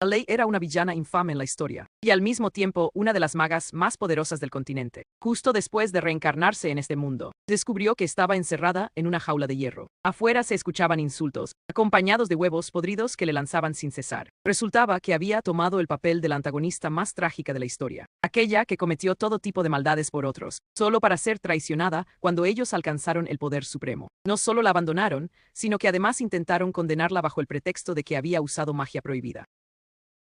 Alei era una villana infame en la historia, y al mismo tiempo una de las magas más poderosas del continente. Justo después de reencarnarse en este mundo, descubrió que estaba encerrada en una jaula de hierro. Afuera se escuchaban insultos, acompañados de huevos podridos que le lanzaban sin cesar. Resultaba que había tomado el papel de la antagonista más trágica de la historia, aquella que cometió todo tipo de maldades por otros, solo para ser traicionada cuando ellos alcanzaron el poder supremo. No solo la abandonaron, sino que además intentaron condenarla bajo el pretexto de que había usado magia prohibida.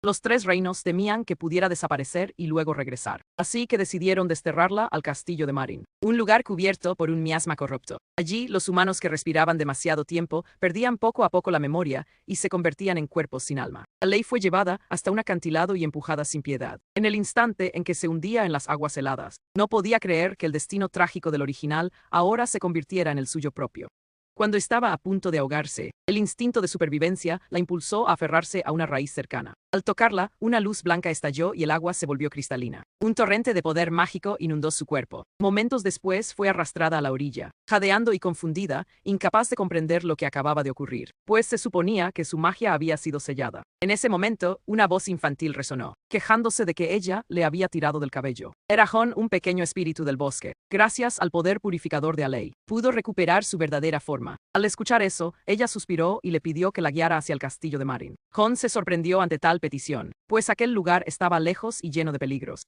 Los tres reinos temían que pudiera desaparecer y luego regresar, así que decidieron desterrarla al castillo de Marin, un lugar cubierto por un miasma corrupto. Allí, los humanos que respiraban demasiado tiempo perdían poco a poco la memoria y se convertían en cuerpos sin alma. Alei fue llevada hasta un acantilado y empujada sin piedad. En el instante en que se hundía en las aguas heladas, no podía creer que el destino trágico del original ahora se convirtiera en el suyo propio. Cuando estaba a punto de ahogarse, el instinto de supervivencia la impulsó a aferrarse a una raíz cercana. Al tocarla, una luz blanca estalló y el agua se volvió cristalina. Un torrente de poder mágico inundó su cuerpo. Momentos después fue arrastrada a la orilla, jadeando y confundida, incapaz de comprender lo que acababa de ocurrir, pues se suponía que su magia había sido sellada. En ese momento, una voz infantil resonó, quejándose de que ella le había tirado del cabello. Era Hon, un pequeño espíritu del bosque. Gracias al poder purificador de Alei, pudo recuperar su verdadera forma. Al escuchar eso, ella suspiró y le pidió que la guiara hacia el castillo de Marin. Hon se sorprendió ante tal petición, pues aquel lugar estaba lejos y lleno de peligros.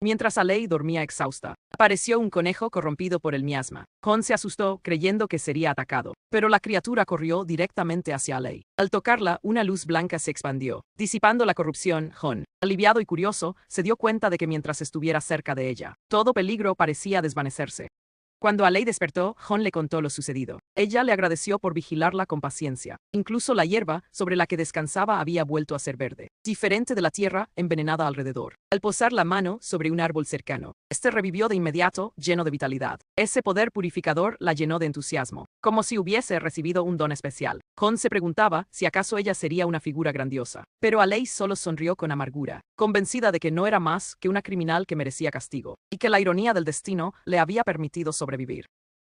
Mientras Alei dormía exhausta, apareció un conejo corrompido por el miasma. Hon se asustó, creyendo que sería atacado, pero la criatura corrió directamente hacia Alei. Al tocarla, una luz blanca se expandió, disipando la corrupción. Hon, aliviado y curioso, se dio cuenta de que mientras estuviera cerca de ella, todo peligro parecía desvanecerse. Cuando Alei despertó, Hon le contó lo sucedido. Ella le agradeció por vigilarla con paciencia. Incluso la hierba sobre la que descansaba había vuelto a ser verde, diferente de la tierra envenenada alrededor. Al posar la mano sobre un árbol cercano, este revivió de inmediato, lleno de vitalidad. Ese poder purificador la llenó de entusiasmo, como si hubiese recibido un don especial. Hon se preguntaba si acaso ella sería una figura grandiosa, pero Alei solo sonrió con amargura, convencida de que no era más que una criminal que merecía castigo, y que la ironía del destino le había permitido sobrevivir.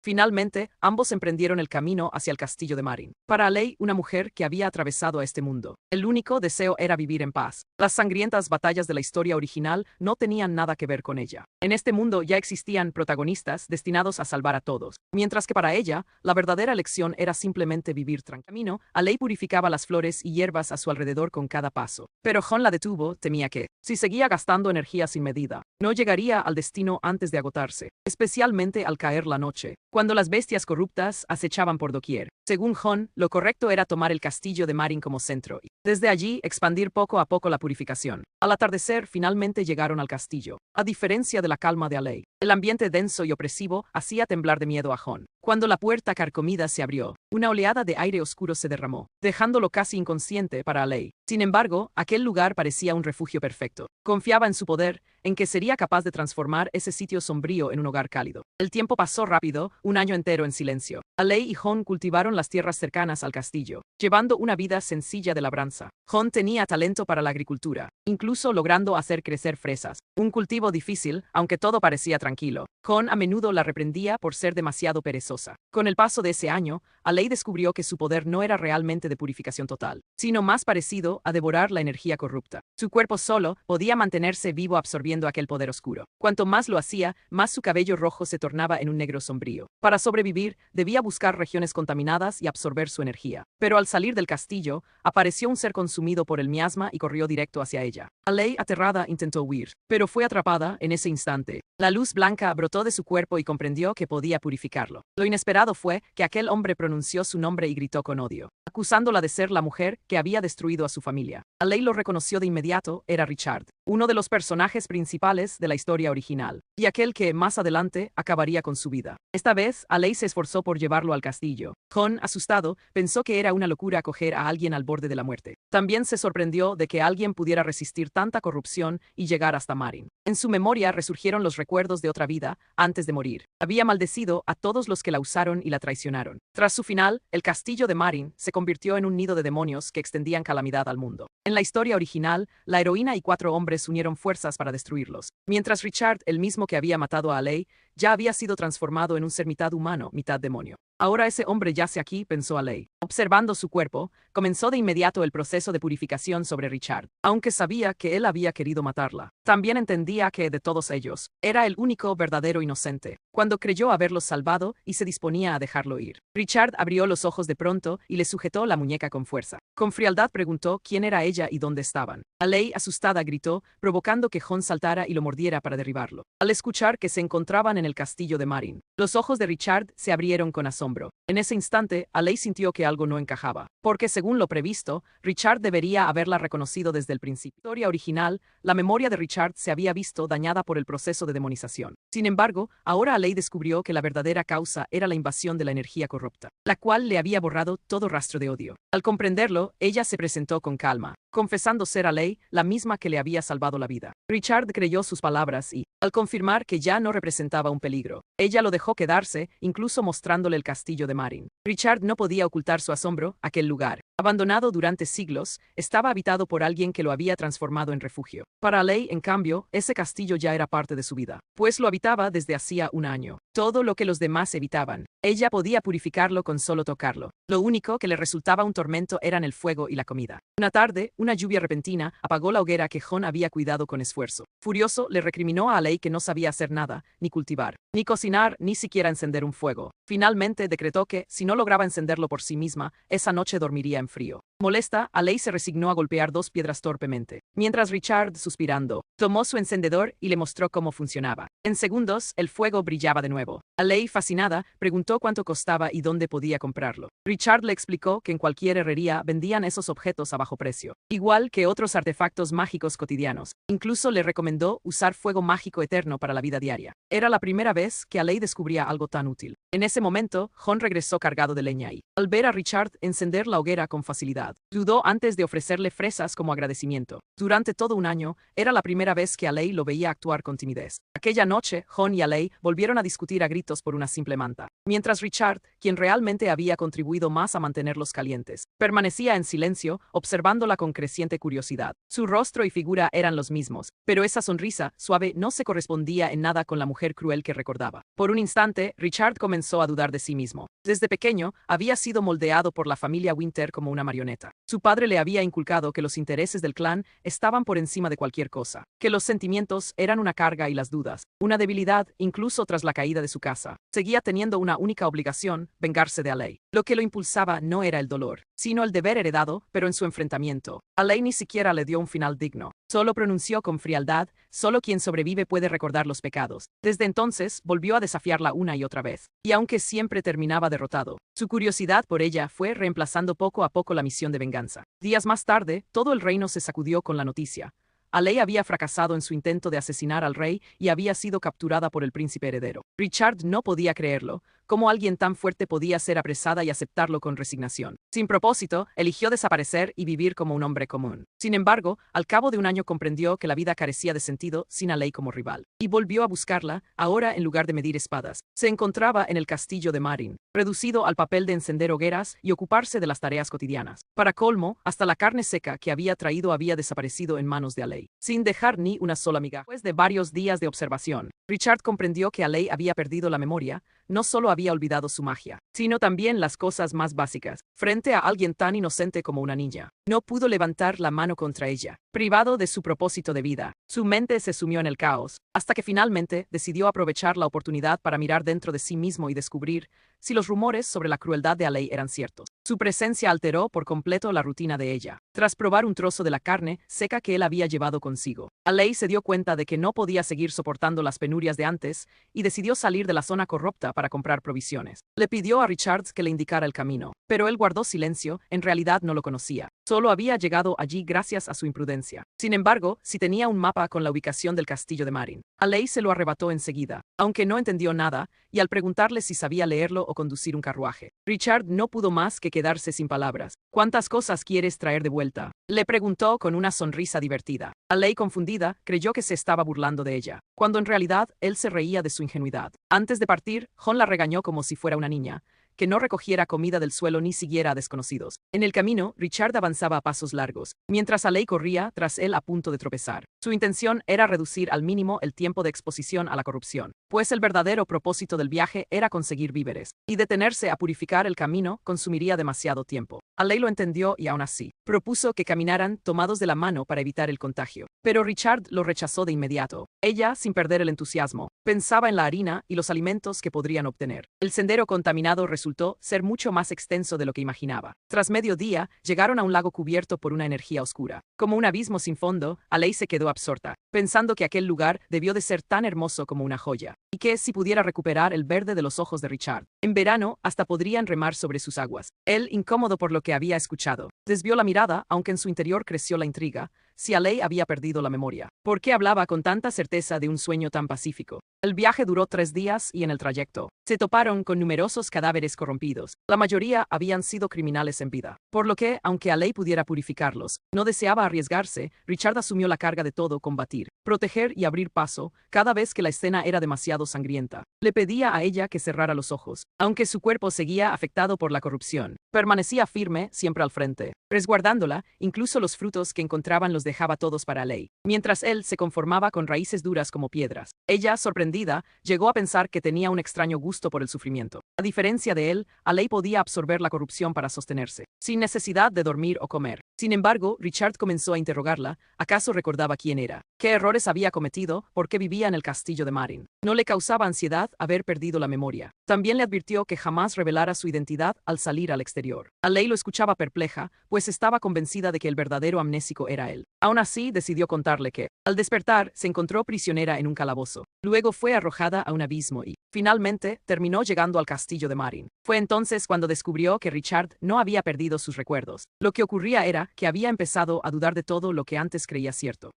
Finalmente, ambos emprendieron el camino hacia el castillo de Marin. Para Alei, una mujer que había atravesado a este mundo, el único deseo era vivir en paz. Las sangrientas batallas de la historia original no tenían nada que ver con ella. En este mundo ya existían protagonistas destinados a salvar a todos, mientras que para ella, la verdadera elección era simplemente vivir tranquilo. Alei purificaba las flores y hierbas a su alrededor con cada paso, pero Hon la detuvo, temía que, si seguía gastando energía sin medida, no llegaría al destino antes de agotarse, especialmente al caer la noche, cuando las bestias corruptas acechaban por doquier. Según Hon, lo correcto era tomar el castillo de Marin como centro y, desde allí, expandir poco a poco la purificación. Al atardecer, finalmente llegaron al castillo. A diferencia de la calma de Alei, el ambiente denso y opresivo hacía temblar de miedo a Hon. Cuando la puerta carcomida se abrió, una oleada de aire oscuro se derramó, dejándolo casi inconsciente para Alei. Sin embargo, aquel lugar parecía un refugio perfecto. Confiaba en su poder, en que sería capaz de transformar ese sitio sombrío en un hogar cálido. El tiempo pasó rápido, un año entero en silencio. Alei y Hon cultivaron las tierras cercanas al castillo, llevando una vida sencilla de labranza. Hon tenía talento para la agricultura, incluso logrando hacer crecer fresas, un cultivo difícil, aunque todo parecía tranquilo. Hon a menudo la reprendía por ser demasiado perezosa. Con el paso de ese año, Alei descubrió que su poder no era realmente de purificación total, sino más parecido a devorar la energía corrupta. Su cuerpo solo podía mantenerse vivo absorbiendo aquel poder oscuro. Cuanto más lo hacía, más su cabello rojo se tornaba en un negro sombrío. Para sobrevivir, debía buscar regiones contaminadas y absorber su energía. Pero al salir del castillo, apareció un ser consumido por el miasma y corrió directo hacia ella. Alei, aterrada, intentó huir, pero fue atrapada en ese instante. La luz blanca brotó de su cuerpo y comprendió que podía purificarlo. Lo inesperado fue que aquel hombre pronunció su nombre y gritó con odio, acusándola de ser la mujer que había destruido a su familia. Alei lo reconoció de inmediato, era Richard, uno de los personajes principales de la historia original, y aquel que, más adelante, acabaría con su vida. Esta vez, Alei se esforzó por llevarlo al castillo. Hon, asustado, pensó que era una locura acoger a alguien al borde de la muerte. También se sorprendió de que alguien pudiera resistir tanta corrupción y llegar hasta Marin. En su memoria resurgieron los recuerdos de otra vida, antes de morir. Había maldecido a todos los que la usaron y la traicionaron. Tras su final, el castillo de Marin se convirtió en un nido de demonios que extendían calamidad al mundo. En la historia original, la heroína y 4 hombres unieron fuerzas para destruirlos, mientras Richard, el mismo que había matado a Alei, ya había sido transformado en un ser mitad humano, mitad demonio. Ahora ese hombre yace aquí, pensó Alei. Observando su cuerpo, comenzó de inmediato el proceso de purificación sobre Richard, aunque sabía que él había querido matarla. También entendía que, de todos ellos, era el único verdadero inocente, cuando creyó haberlos salvado y se disponía a dejarlo ir. Richard abrió los ojos de pronto y le sujetó la muñeca con fuerza. Con frialdad preguntó quién era ella y dónde estaban. Alei, asustada, gritó, provocando que Jon saltara y lo mordiera para derribarlo. Al escuchar que se encontraban en el castillo de Marine, los ojos de Richard se abrieron con asombro. En ese instante, Alei sintió que algo no encajaba, porque según lo previsto, Richard debería haberla reconocido desde el principio. En la historia original, la memoria de Richard se había visto dañada por el proceso de demonización. Sin embargo, ahora Alei descubrió que la verdadera causa era la invasión de la energía corrupta, la cual le había borrado todo rastro de odio. Al comprenderlo, ella se presentó con calma, confesando ser Alei, la misma que le había salvado la vida. Richard creyó sus palabras y, al confirmar que ya no representaba un peligro, ella lo dejó quedarse, incluso mostrándole el castillo de Marine. Richard no podía ocultar su asombro. Aquel lugar, abandonado durante siglos, estaba habitado por alguien que lo había transformado en refugio. Para Alei, en cambio, ese castillo ya era parte de su vida, pues lo habitaba desde hacía un año. Todo lo que los demás evitaban, ella podía purificarlo con solo tocarlo. Lo único que le resultaba un tormento eran el fuego y la comida. Una tarde, una lluvia repentina apagó la hoguera que Jon había cuidado con esfuerzo. Furioso, le recriminó a Alei que no sabía hacer nada, ni cultivar, ni cocinar, ni siquiera encender un fuego. Finalmente decretó que, si no lograba encenderlo por sí misma, esa noche dormiría en frío. Molesta, Alei se resignó a golpear 2 piedras torpemente, mientras Richard, suspirando, tomó su encendedor y le mostró cómo funcionaba. En segundos, el fuego brillaba de nuevo. Alei, fascinada, preguntó cuánto costaba y dónde podía comprarlo. Richard le explicó que en cualquier herrería vendían esos objetos a bajo precio, igual que otros artefactos mágicos cotidianos. Incluso le recomendó usar fuego mágico eterno para la vida diaria. Era la primera vez que Alei descubría algo tan útil. En ese momento, Jon regresó cargado de leña y, al ver a Richard encender la hoguera con facilidad, dudó antes de ofrecerle fresas como agradecimiento. Durante todo un año, era la primera vez que Alei lo veía actuar con timidez. Aquella noche, Jon y Alei volvieron a discutir a gritos por una simple manta, mientras Richard, quien realmente había contribuido más a mantenerlos calientes, permanecía en silencio, observándola con creciente curiosidad. Su rostro y figura eran los mismos, pero esa sonrisa suave no se correspondía en nada con la mujer cruel que recordaba. Por un instante, Richard comenzó a dudar de sí mismo. Desde pequeño, había sido moldeado por la familia Winter como una marioneta. Su padre le había inculcado que los intereses del clan estaban por encima de cualquier cosa, que los sentimientos eran una carga y las dudas, una debilidad, incluso tras la caída de su casa. Seguía teniendo una única obligación, vengarse de Alei. Lo que lo impulsaba no era el dolor, sino el deber heredado, pero en su enfrentamiento, Alei ni siquiera le dio un final digno. Solo pronunció con frialdad, solo quien sobrevive puede recordar los pecados. Desde entonces, volvió a desafiarla una y otra vez, y aunque siempre terminaba derrotado, su curiosidad por ella fue reemplazando poco a poco la misión de venganza. Días más tarde, todo el reino se sacudió con la noticia. Alei había fracasado en su intento de asesinar al rey y había sido capturada por el príncipe heredero. Richard no podía creerlo. ¿Cómo alguien tan fuerte podía ser apresada y aceptarlo con resignación? Sin propósito, eligió desaparecer y vivir como un hombre común. Sin embargo, al cabo de un año comprendió que la vida carecía de sentido sin Alei como rival. Y volvió a buscarla, ahora en lugar de medir espadas. Se encontraba en el castillo de Marine, reducido al papel de encender hogueras y ocuparse de las tareas cotidianas. Para colmo, hasta la carne seca que había traído había desaparecido en manos de Alei, sin dejar ni una sola migaja. Después de varios días de observación, Richard comprendió que Alei había perdido la memoria. No solo había olvidado su magia, sino también las cosas más básicas. Frente a alguien tan inocente como una niña, no pudo levantar la mano contra ella. Privado de su propósito de vida, su mente se sumió en el caos, hasta que finalmente decidió aprovechar la oportunidad para mirar dentro de sí mismo y descubrir si los rumores sobre la crueldad de Alei eran ciertos. Su presencia alteró por completo la rutina de ella. Tras probar un trozo de la carne seca que él había llevado consigo, Alei se dio cuenta de que no podía seguir soportando las penurias de antes y decidió salir de la zona corrupta para comprar provisiones. Le pidió a Richards que le indicara el camino, pero él guardó silencio, en realidad no lo conocía. Solo había llegado allí gracias a su imprudencia. Sin embargo, si tenía un mapa con la ubicación del castillo de Marine. Alei se lo arrebató enseguida, aunque no entendió nada, y al preguntarle si sabía leerlo o conducir un carruaje, Richard no pudo más que quedarse sin palabras. ¿Cuántas cosas quieres traer de vuelta?, le preguntó con una sonrisa divertida. Alei, confundida, creyó que se estaba burlando de ella, cuando en realidad él se reía de su ingenuidad. Antes de partir, Jon la regañó como si fuera una niña, que no recogiera comida del suelo ni siguiera a desconocidos. En el camino, Richard avanzaba a pasos largos, mientras Alei corría tras él a punto de tropezar. Su intención era reducir al mínimo el tiempo de exposición a la corrupción. pues el verdadero propósito del viaje era conseguir víveres, y detenerse a purificar el camino consumiría demasiado tiempo. Alei lo entendió y aún así, propuso que caminaran tomados de la mano para evitar el contagio. Pero Richard lo rechazó de inmediato. Ella, sin perder el entusiasmo, pensaba en la harina y los alimentos que podrían obtener. El sendero contaminado resultó ser mucho más extenso de lo que imaginaba. Tras mediodía, llegaron a un lago cubierto por una energía oscura. Como un abismo sin fondo, Alei se quedó absorta, pensando que aquel lugar debió de ser tan hermoso como una joya, y que si pudiera recuperar el verde de los ojos de Richard. En verano, hasta podrían remar sobre sus aguas. Él, incómodo por lo que había escuchado, desvió la mirada, aunque en su interior creció la intriga. Si Alei había perdido la memoria, ¿por qué hablaba con tanta certeza de un sueño tan pacífico? El viaje duró 3 días y en el trayecto se toparon con numerosos cadáveres corrompidos. La mayoría habían sido criminales en vida, por lo que, aunque Alei pudiera purificarlos, no deseaba arriesgarse. Richard asumió la carga de todo: combatir, proteger y abrir paso cada vez que la escena era demasiado sangrienta. Le pedía a ella que cerrara los ojos, aunque su cuerpo seguía afectado por la corrupción. Permanecía firme, siempre al frente, resguardándola. Incluso los frutos que encontraban los dejaba todos para Alei, mientras él se conformaba con raíces duras como piedras. Ella, sorprendida, llegó a pensar que tenía un extraño gusto por el sufrimiento. A diferencia de él, Alei podía absorber la corrupción para sostenerse, sin necesidad de dormir o comer. Sin embargo, Richard comenzó a interrogarla. ¿Acaso recordaba quién era? ¿Qué errores había cometido? ¿Por qué vivía en el castillo de Marin? No le causaba ansiedad haber perdido la memoria. También le advirtió que jamás revelara su identidad al salir al exterior. Alei lo escuchaba perpleja, pues estaba convencida de que el verdadero amnésico era él. Aún así, decidió contarle que, al despertar, se encontró prisionera en un calabozo. Luego fue arrojada a un abismo y, finalmente, terminó llegando al castillo de Marin. Fue entonces cuando descubrió que Richard no había perdido sus recuerdos. Lo que ocurría era que había empezado a dudar de todo lo que antes creía cierto.